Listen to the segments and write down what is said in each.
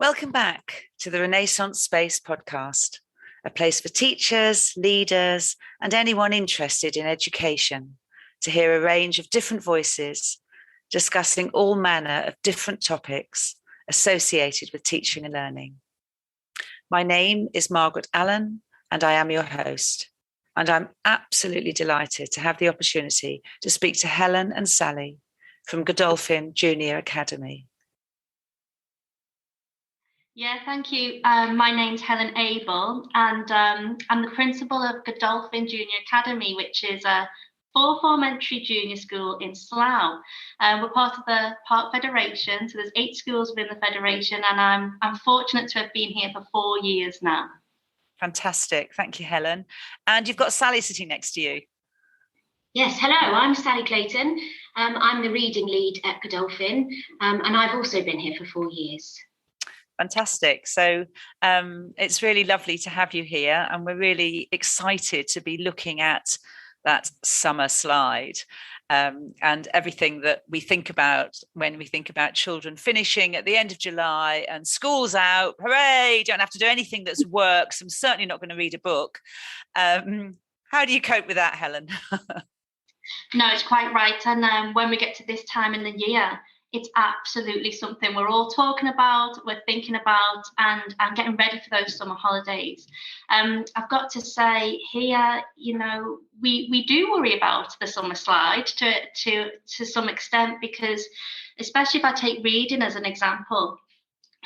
Welcome back to the Renaissance Space podcast, a place for teachers, leaders, and anyone interested in education to hear a range of different voices discussing all manner of different topics associated with teaching and learning. My name is Margaret Allen, and I am your host. And I'm absolutely delighted to have the opportunity to speak to Helen and Sally from Godolphin Junior Academy. Yeah, thank you. My name's Helen Abel, and I'm the principal of Godolphin Junior Academy, which is a four-form entry junior school in Slough. We're part of the Park Federation, so there's 8 schools within the federation, and I'm fortunate to have been here for 4 years now. Fantastic. Thank you, Helen. And you've got Sally sitting next to you. Yes, hello, I'm Sally Clayton. I'm the reading lead at Godolphin, and I've also been here for 4 years. Fantastic. So it's really lovely to have you here, and we're really excited to be looking at that summer slide and everything that we think about when we think about children finishing at the end of July and school's out. Hooray, don't have to do anything that's work. So I'm certainly not going to read a book. How do you cope with that, Helen? No, it's quite right. And when we get to this time in the year, it's absolutely something we're all talking about, we're thinking about, and getting ready for those summer holidays. I've got to say here, we do worry about the summer slide to some extent, because especially if I take reading as an example,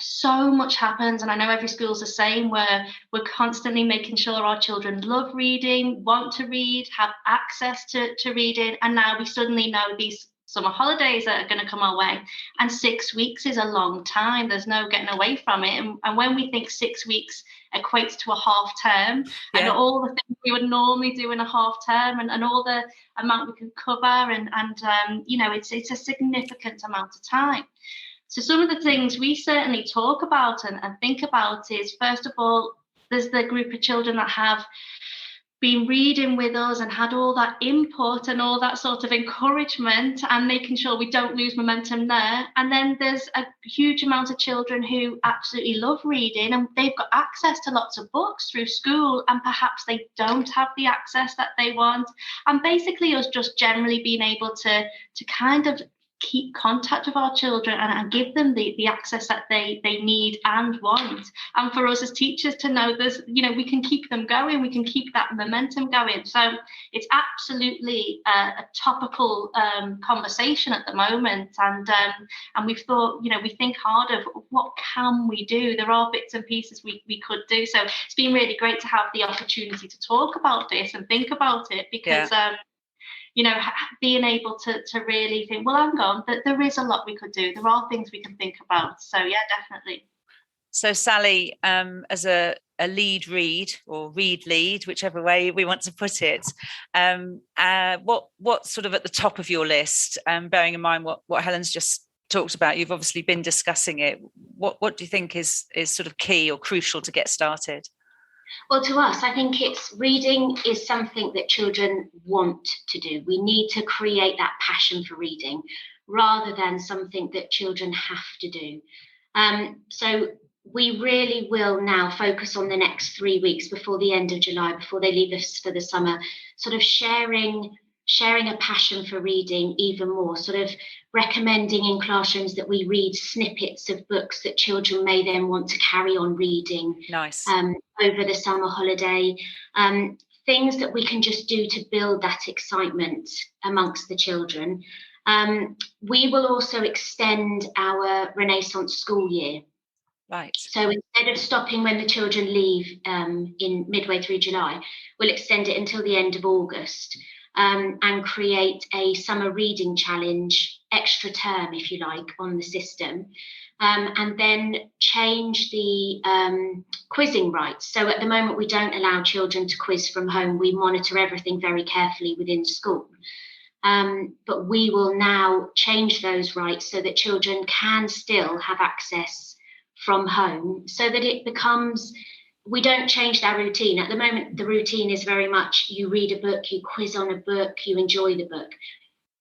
so much happens, and I know every school's the same, where we're constantly making sure our children love reading, want to read, have access to reading, and now we suddenly know these summer holidays that are going to come our way, and 6 weeks is a long time. There's no getting away from it, and when we think 6 weeks equates to a half term, and all the things we would normally do in a half term, and all the amount we can cover, and it's a significant amount of time. So some of the things we certainly talk about and think about is, first of all, there's the group of children that have been reading with us and had all that input and all that sort of encouragement, and making sure we don't lose momentum there. And then there's a huge amount of children who absolutely love reading, and they've got access to lots of books through school, and perhaps they don't have the access that they want. And basically us just generally being able to kind of keep contact with our children and give them the access that they need and want. And for us as teachers to know there's, we can keep them going, we can keep that momentum going. So it's absolutely a topical conversation at the moment. And we've thought, we think hard of what can we do? There are bits and pieces we could do. So it's been really great to have the opportunity to talk about this and think about it, because being able to really think, well, hang on, that there is a lot we could do. There are things we can think about. So, yeah, definitely. So, Sally, as a lead read or read lead, whichever way we want to put it, what's sort of at the top of your list, bearing in mind what Helen's just talked about? You've obviously been discussing it. What do you think is sort of key or crucial to get started? Well, to us, I think reading is something that children want to do. We need to create that passion for reading rather than something that children have to do. So we really will now focus on the next 3 weeks before the end of July, before they leave us for the summer, sort of sharing a passion for reading even more, sort of recommending in classrooms that we read snippets of books that children may then want to carry on reading. Nice. Over the summer holiday, things that we can just do to build that excitement amongst the children. We will also extend our Renaissance school year. Right. So instead of stopping when the children leave in midway through July, we'll extend it until the end of August. And create a summer reading challenge, extra term, if you like, on the system. And then change the quizzing rights. So at the moment, we don't allow children to quiz from home. We monitor everything very carefully within school. But we will now change those rights so that children can still have access from home, so that it becomes, we don't change that routine. At the moment, the routine is very much you read a book, you quiz on a book, you enjoy the book.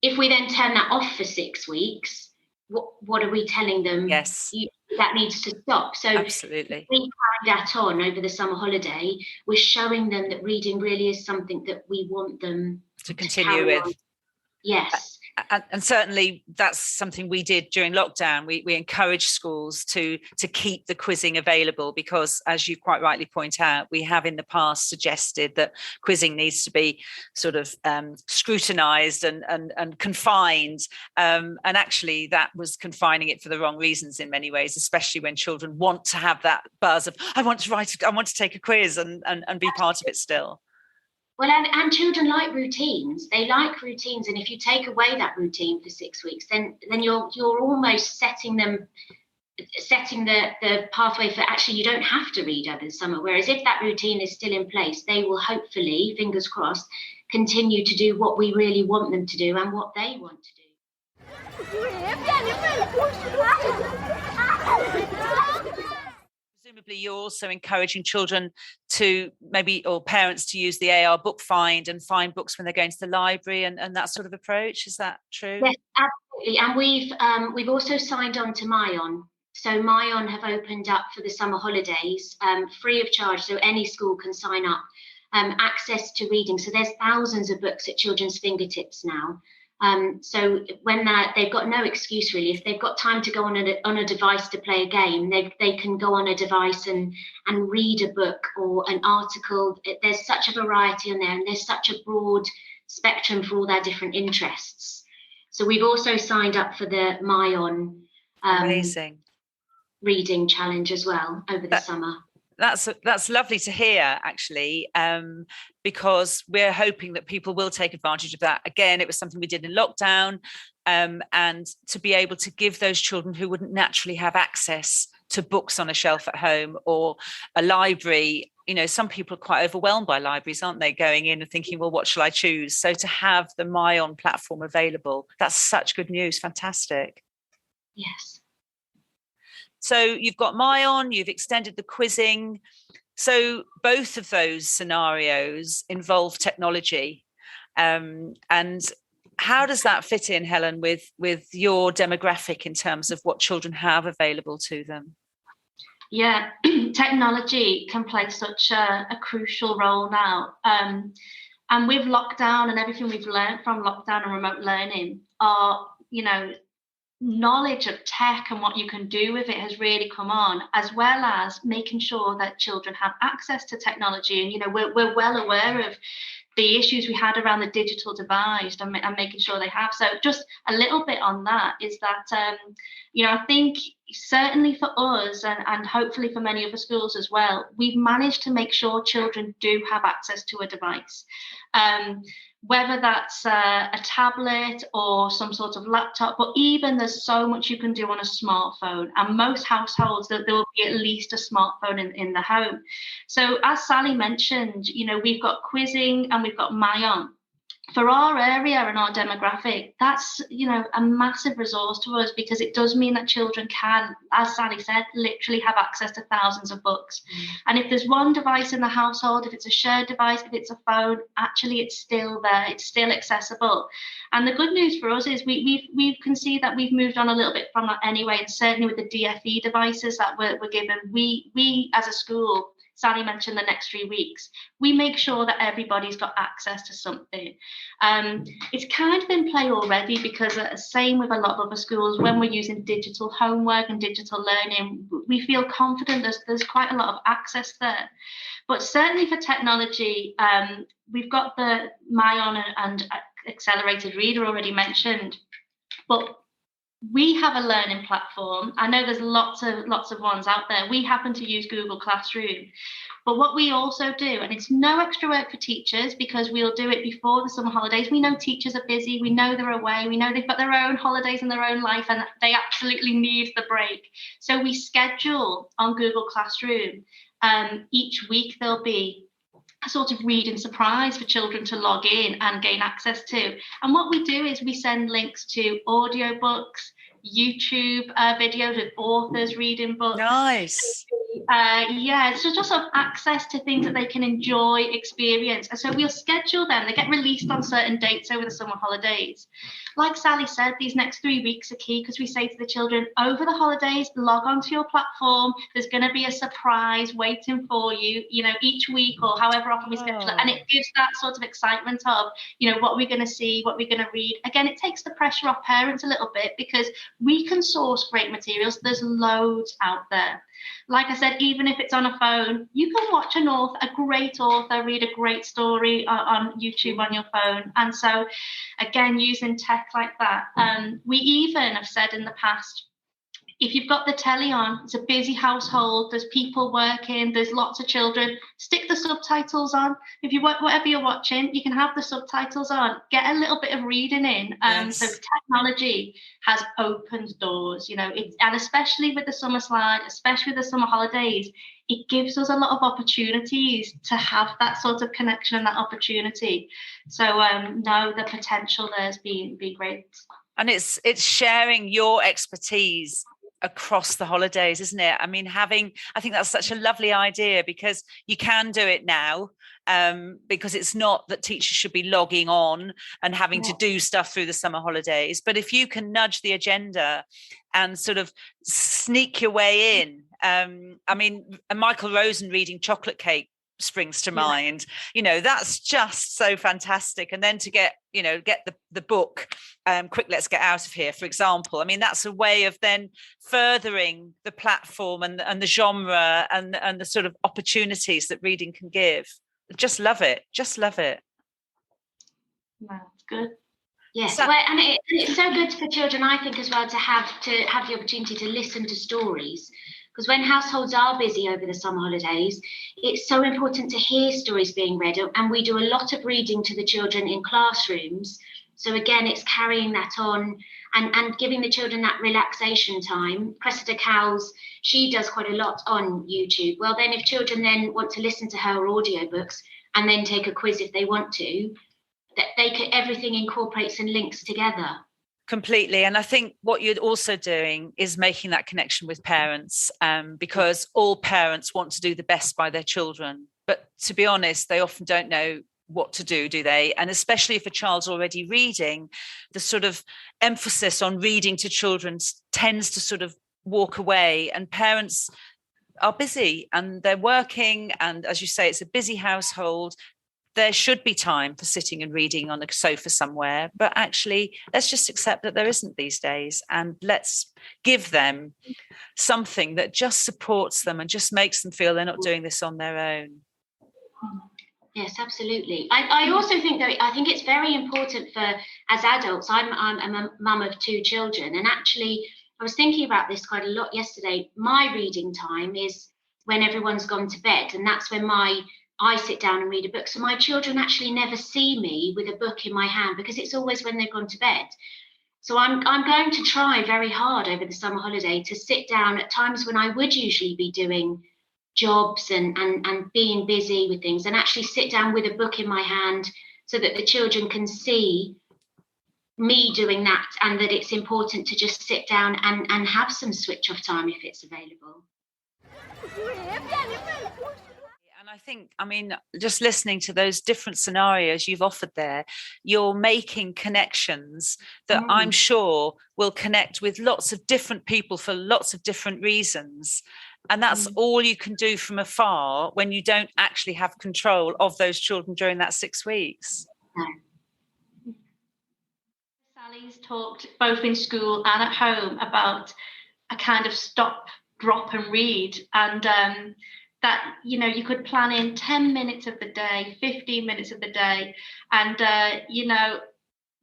If we then turn that off for 6 weeks, what are we telling them? Yes. that needs to stop. So absolutely, we carry that on over the summer holiday. We're showing them that reading really is something that we want them to continue with. On. Yes. And certainly that's something we did during lockdown. We encouraged schools to keep the quizzing available, because, as you quite rightly point out, we have in the past suggested that quizzing needs to be sort of scrutinised and confined. And actually that was confining it for the wrong reasons in many ways, especially when children want to have that buzz of, I want to take a quiz and be part of it still. Well, and children like routines. They like routines, and if you take away that routine for 6 weeks, then you're almost setting the pathway for, actually, you don't have to read over the summer. Whereas if that routine is still in place, they will hopefully, fingers crossed, continue to do what we really want them to do and what they want to do. Presumably you're also encouraging children to or parents to use the AR book find and find books when they're going to the library and that sort of approach. Is that true? Yes, absolutely. And we've also signed on to Myon. So Myon have opened up for the summer holidays, free of charge, so any school can sign up, access to reading. So there's thousands of books at children's fingertips now. So when they've got no excuse really. If they've got time to go on a device to play a game, they can go on a device and read a book or an article. There's such a variety on there, and there's such a broad spectrum for all their different interests. So we've also signed up for the Myon amazing reading challenge as well over the summer. That's lovely to hear, actually, because we're hoping that people will take advantage of that. Again, it was something we did in lockdown, and to be able to give those children who wouldn't naturally have access to books on a shelf at home or a library. You know, some people are quite overwhelmed by libraries, aren't they, going in and thinking, well, what shall I choose? So to have the Myon platform available, that's such good news. Fantastic. Yes. So you've got Myon, you've extended the quizzing. So both of those scenarios involve technology. And how does that fit in, Helen, with your demographic in terms of what children have available to them? Yeah, technology can play such a crucial role now. And with lockdown and everything we've learned from lockdown and remote learning, knowledge of tech and what you can do with it has really come on, as well as making sure that children have access to technology. And we're well aware of the issues we had around the digital divide and making sure they have. So just a little bit on that is that I think certainly for us and hopefully for many other schools as well, we've managed to make sure children do have access to a device. Whether that's a tablet or some sort of laptop, but even there's so much you can do on a smartphone. And most households, there will be at least a smartphone in the home. So as Sally mentioned, we've got quizzing and we've got Myon. For our area and our demographic, that's, a massive resource to us, because it does mean that children can, as Sally said, literally have access to thousands of books. And if there's one device in the household, if it's a shared device, if it's a phone, actually it's still there, it's still accessible. And the good news for us is we can see that we've moved on a little bit from that anyway, and certainly with the DFE devices that we're given, we as a school, Sally mentioned the next 3 weeks, we make sure that everybody's got access to something. It's kind of in play already, because same with a lot of other schools, when we're using digital homework and digital learning, we feel confident there's quite a lot of access there. But certainly for technology, we've got the Myon and Accelerated Reader already mentioned, but we have a learning platform. I know there's lots of ones out there. We happen to use Google Classroom. But what we also do, and it's no extra work for teachers, because we'll do it before the summer holidays. We know teachers are busy. We know they're away. We know they've got their own holidays and their own life, and they absolutely need the break. So we schedule on Google Classroom. Each week there'll be a sort of reading surprise for children to log in and gain access to. And what we do is we send links to audiobooks, YouTube videos of authors reading books. Nice. Yeah, so just sort of access to things that they can enjoy, experience. And so we'll schedule them. They get released on certain dates over the summer holidays. Like Sally said, these next 3 weeks are key because we say to the children, over the holidays, log onto your platform. There's going to be a surprise waiting for you, each week or however often we schedule it. And it gives that sort of excitement of, what we're going to see, what we're going to read. Again, it takes the pressure off parents a little bit because we can source great materials. There's loads out there. Like I said, even if it's on a phone, you can watch a great author, read a great story on YouTube on your phone. And so, again, using tech like that. We even have said in the past, if you've got the telly on, it's a busy household, there's people working, there's lots of children, stick the subtitles on. If you whatever you're watching, you can have the subtitles on, get a little bit of reading in. Yes. So technology has opened doors, and especially with the summer slide, especially with the summer holidays, it gives us a lot of opportunities to have that sort of connection and that opportunity. So no, the potential there's been great. And it's sharing your expertise across the holidays, isn't it? I mean, I think that's such a lovely idea because you can do it now, because it's not that teachers should be logging on and having to do stuff through the summer holidays. But if you can nudge the agenda and sort of sneak your way in, I mean, Michael Rosen reading Chocolate Cake springs to mind. That's just so fantastic. And then to get the book, Quick, Let's Get Out of Here, for example. I mean, that's a way of then furthering the platform and the genre and the sort of opportunities that reading can give. Just love it. That's good. Yes, and it's so good for children, I think, as well, to have the opportunity to listen to stories. Because when households are busy over the summer holidays, it's so important to hear stories being read. And we do a lot of reading to the children in classrooms. So again, it's carrying that on and giving the children that relaxation time. Cressida Cowles, she does quite a lot on YouTube. Well, then if children then want to listen to her audiobooks and then take a quiz if they want to, everything incorporates and links together. Completely. And I think what you're also doing is making that connection with parents, because all parents want to do the best by their children. But to be honest, they often don't know what to do they? And especially if a child's already reading, the sort of emphasis on reading to children tends to sort of walk away, and parents are busy and they're working. And as you say, it's a busy household. There should be time for sitting and reading on a sofa somewhere, but actually let's just accept that there isn't these days, and let's give them something that just supports them and just makes them feel they're not doing this on their own. Yes, absolutely. I also think that I think it's very important for, as adults, I'm a mum of 2 children, and actually I was thinking about this quite a lot yesterday. My reading time is when everyone's gone to bed, and that's when I sit down and read a book. So my children actually never see me with a book in my hand because it's always when they've gone to bed. So I'm going to try very hard over the summer holiday to sit down at times when I would usually be doing jobs and being busy with things, and actually sit down with a book in my hand so that the children can see me doing that, and that it's important to just sit down and have some switch off time if it's available. And I think, I mean, just listening to those different scenarios you've offered there, you're making connections that I'm sure will connect with lots of different people for lots of different reasons. And that's all you can do from afar when you don't actually have control of those children during that 6 weeks. Sally's talked both in school and at home about a kind of stop, drop and read. And that, you know, you could plan in 10 minutes of the day, 15 minutes of the day. And, you know,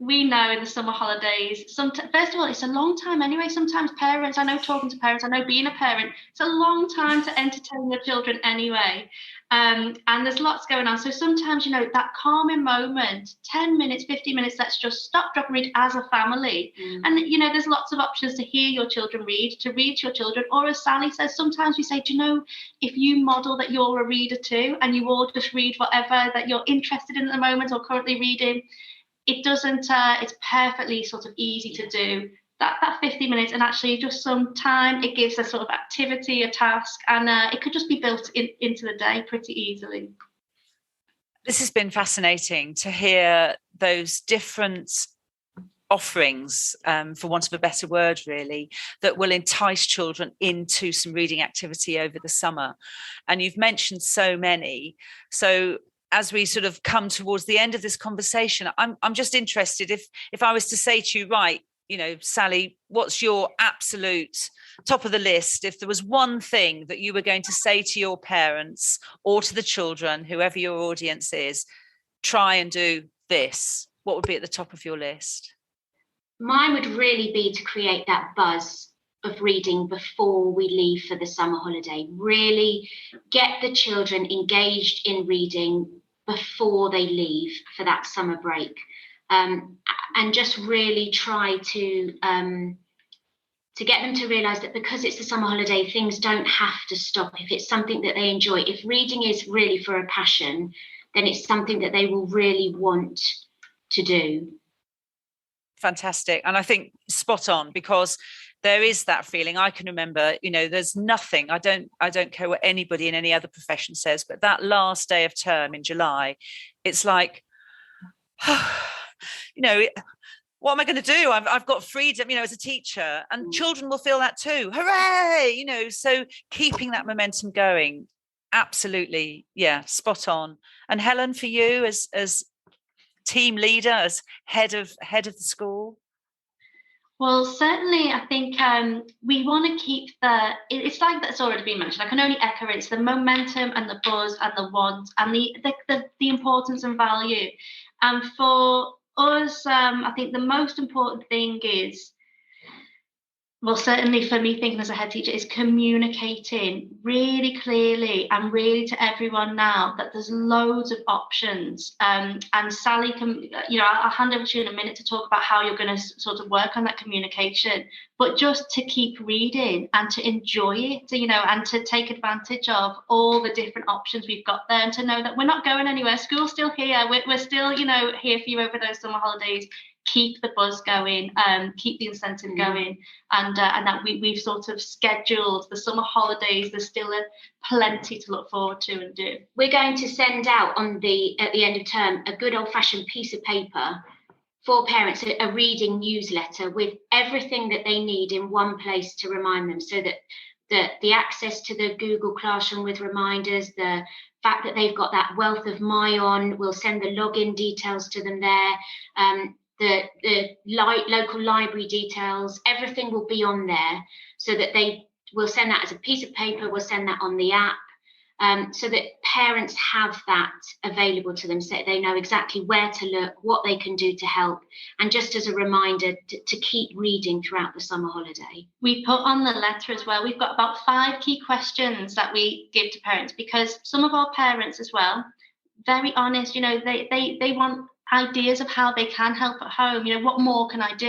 we know in the summer holidays, first of all, it's a long time anyway. Sometimes parents, I know talking to parents, I know being a parent, it's a long time to entertain your children anyway. And there's lots going on. So sometimes, you know, that calming moment, 10 minutes, 15 minutes, let's just stop, drop, and read as a family. And, you know, there's lots of options to hear your children read, to read to your children. Or as Sally says, sometimes we say, do you know, if you model that you're a reader too, and you all just read whatever that you're interested in at the moment or currently reading, it doesn't, it's perfectly sort of easy to do. that 50 minutes and actually just some time. It gives a sort of activity, a task, and it could just be built into the day pretty easily. This has been fascinating to hear those different offerings, for want of a better word, really, that will entice children into some reading activity over the summer. And you've mentioned so many. So as we sort of come towards the end of this conversation, I'm just interested if I was to say to you, right, you know, Sally, what's your absolute top of the list? If there was one thing that you were going to say to your parents or to the children, whoever your audience is, try and do this, what would be at the top of your list? Mine would really be to create that buzz of reading before we leave for the summer holiday. Really get the children engaged in reading before they leave for that summer break. And just really try to get them to realise that because it's the summer holiday, things don't have to stop. If it's something that they enjoy, if reading is really for a passion, then it's something that they will really want to do. Fantastic. And I think spot on, because there is that feeling. I can remember, you know, there's nothing, I don't care what anybody in any other profession says, but that last day of term in July, it's like, you know, what am I going to do? I've got freedom, you know, as a teacher, and children will feel that too. Hooray! You know, so keeping that momentum going, absolutely, yeah, spot on. And Helen, for you as team leader, as head of the school? Well, certainly, I think we want to keep it's like that's already been mentioned. I can only echo it. It's the momentum and the buzz and the want and the importance and value. And for us, I think the most important thing is, well, certainly for me, thinking as a head teacher, is communicating really clearly and really to everyone now that there's loads of options. And Sally can, you know, I'll hand over to you in a minute to talk about how you're going to sort of work on that communication, but just to keep reading and to enjoy it, you know, and to take advantage of all the different options we've got there, and to know that we're not going anywhere. School's still here. We're still, you know, here for you over those summer holidays. Keep the buzz going, keep the incentive going, and that we've sort of scheduled the summer holidays. There's still plenty to look forward to and do. We're going to send out at the end of term a good old-fashioned piece of paper for parents, a reading newsletter with everything that they need in one place to remind them, so that the access to the Google Classroom with reminders, the fact that they've got that wealth of MyOn, we'll send the login details to them there. The local library details, everything will be on there, so that they will send that as a piece of paper, we'll send that on the app, so that parents have that available to them, so they know exactly where to look, what they can do to help, and just as a reminder to keep reading throughout the summer holiday. We put on the letter as well, we've got about 5 key questions that we give to parents, because some of our parents as well, very honest, you know, they want ideas of how they can help at home. You know, what more can I do?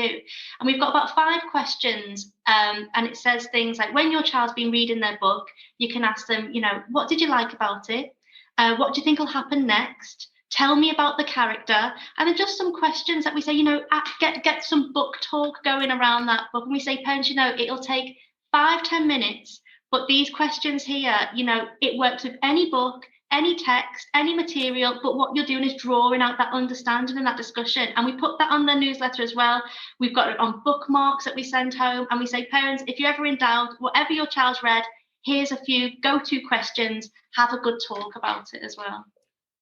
And we've got about 5 questions, and it says things like, when your child's been reading their book, you can ask them, you know, what did you like about it? What do you think will happen next? Tell me about the character. And then just some questions that we say, you know, get some book talk going around that book. And we say, parents, you know, it'll take 5-10 minutes, but these questions here, you know, it works with any book, any text, any material, but what you're doing is drawing out that understanding and that discussion. And we put that on the newsletter as well. We've got it on bookmarks that we send home, and we say, parents, if you're ever in doubt, whatever your child's read, here's a few go-to questions, have a good talk about it as well.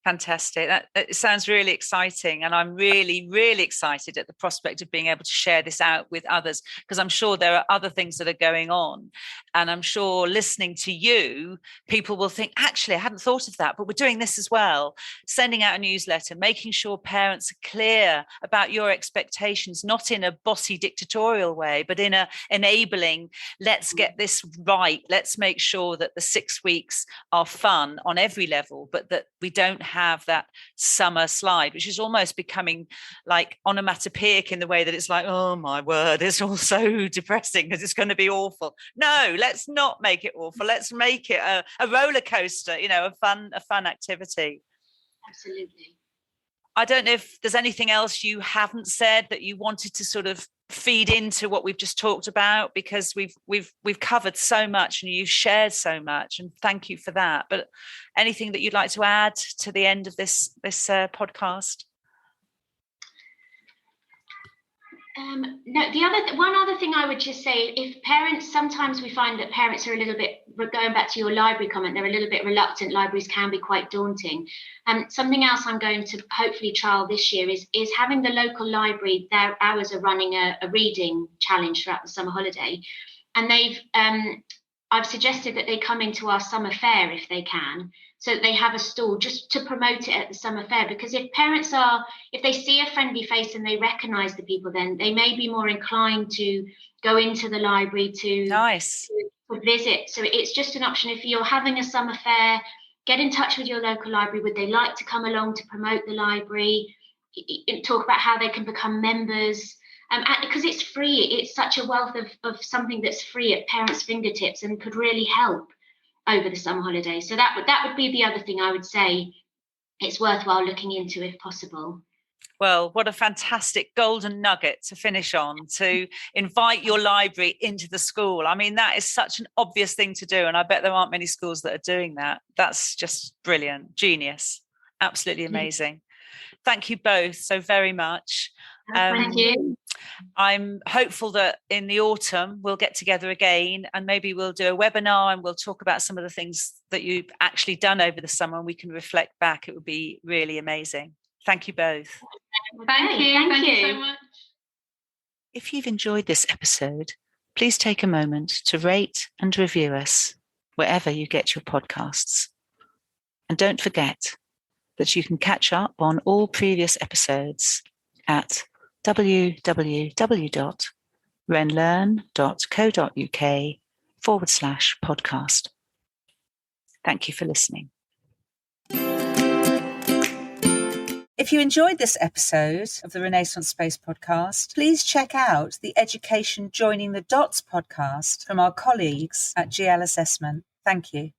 Fantastic. That sounds really exciting. And I'm really, really excited at the prospect of being able to share this out with others, because I'm sure there are other things that are going on. And I'm sure listening to you, people will think, actually, I hadn't thought of that, but we're doing this as well. Sending out a newsletter, making sure parents are clear about your expectations, not in a bossy dictatorial way, but in a enabling, let's get this right. Let's make sure that the 6 weeks are fun on every level, but that we don't have that summer slide, which is almost becoming like onomatopoeic in the way that it's like, oh my word, it's all so depressing because it's going to be awful. No, let's not make it awful. Let's make it a roller coaster, you know, a fun activity. Absolutely. I don't know if there's anything else you haven't said that you wanted to sort of feed into what we've just talked about, because we've covered so much and you've shared so much, and thank you for that. But anything that you'd like to add to the end of this podcast? No, one other thing I would just say, if parents, sometimes we find that parents are a little bit, going back to your library comment, they're a little bit reluctant. Libraries can be quite daunting. Something else I'm going to hopefully trial this year is having the local library, their hours are running a reading challenge throughout the summer holiday. And I've suggested that they come into our summer fair if they can, so that they have a stall just to promote it at the summer fair. Because if they see a friendly face and they recognise the people, then they may be more inclined to go into the library to visit. So it's just an option. If you're having a summer fair, get in touch with your local library. Would they like to come along to promote the library? Talk about how they can become members. Because it's free, it's such a wealth of something that's free at parents' fingertips and could really help over the summer holidays. So that would be the other thing I would say it's worthwhile looking into if possible. Well, what a fantastic golden nugget to finish on, to invite your library into the school. I mean, that is such an obvious thing to do, and I bet there aren't many schools that are doing that. That's just brilliant, genius, absolutely amazing. Thank you both so very much. Thank you. I'm hopeful that in the autumn we'll get together again, and maybe we'll do a webinar and we'll talk about some of the things that you've actually done over the summer, and we can reflect back. It would be really amazing. Thank you both. Thank you so much. If you've enjoyed this episode, please take a moment to rate and review us wherever you get your podcasts. And don't forget that you can catch up on all previous episodes at www.renlearn.co.uk/podcast. Thank you for listening. If you enjoyed this episode of the Renaissance Space podcast, please check out the Education Joining the Dots podcast from our colleagues at GL Assessment. Thank you.